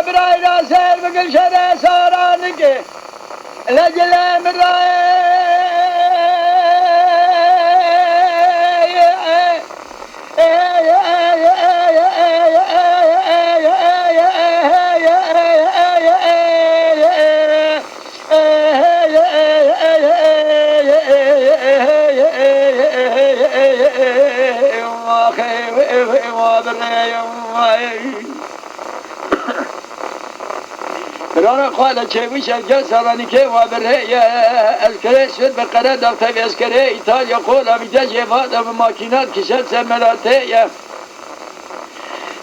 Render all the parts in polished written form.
برای را سر بکن شر سارانی که لجل برای خاله چه ویش جل سرانی که و بره اسکره شد به قرار دفتر اسکره ایتالیا قول میده جواد و ماکینات کشد سمراته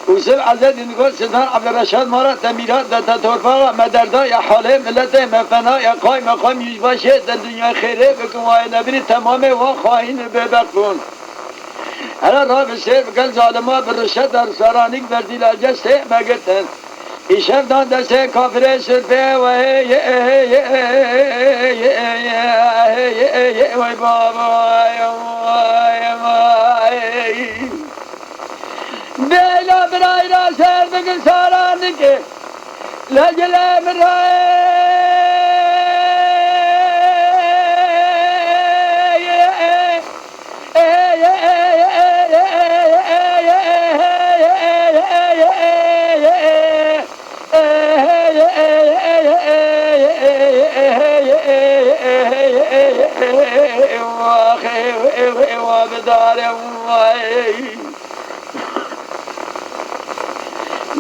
وسب عزت نقول سلطان عبد الرشاد مرا تمیرات دتا تورفا مدردای حاله ملت مفنای قایم قایم یوش باشه در دنیا خیره بکن و نبری تمام و خواهین ببکن هر را بسیر بکن ظالما برشد در سرانیک بردیل اجسته مگتن ایشب دان دسته کافر سرپه و وای بابا بیلا برای را سر بگن سارانی که لجل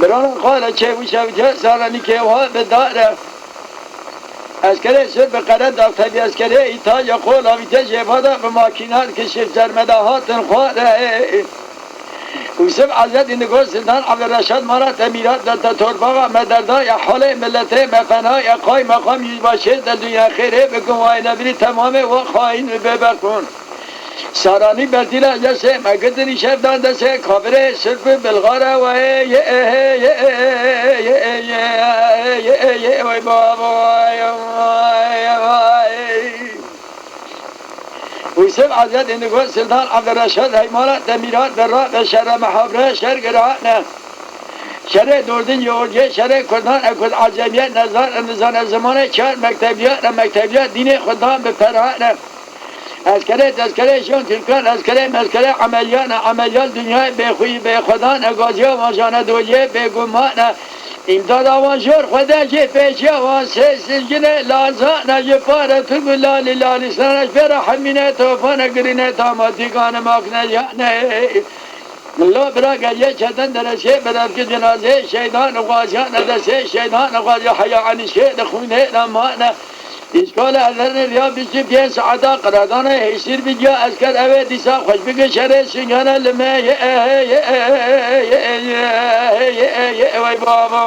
بران قال چه وشو جه سالانی که ها بداره اسکره سر به قرد دفتری اسکره ایتا یا قول آویده جوادا به ماکینات که شفت زرمدهات خواره وسب عزت نگاه سلطان عبدالرشاد مرا تمیرات در تورباغ مدردای حال ملت مفنای قای مقام یوز باشه در دنیا خیره بکن و نبری تمام و خواهین ببکن سارانی بردیل اجسه مگدنی شب داندسه کابره سرف بلغاره و وای بابا ویسب عزت اندگو سلطان عبدالرشاد حیمانات دمیرات برات شر محابره شر گرانه شر دوردین یورجه شر کردان اکد عجمیت نظان زمان چار مکتبیات دین خودان به فرانه اسکره شون ترکان اسکره مسکره عملیات دنیای بخوی به خدان اگازی و ماجانه دویه به گمان امداد آوانشور خدا جه پیچه آوان سجنه لازانه جه پاره تو گلالی لالیستانش بره حمینه توفانه گرینه تاماتیگان ماکنه جانه الله برا گیه چتن درسه برفت جنازه شیطان غازیان دسته شیطان غازی حیاء شید خونه نمانه اشکال اذرن ریا بیشی پیش ساعتا قرادانه حسیر بجا اسکر اوه دیسا خوش بگه شره سنگانه لمه وای بابا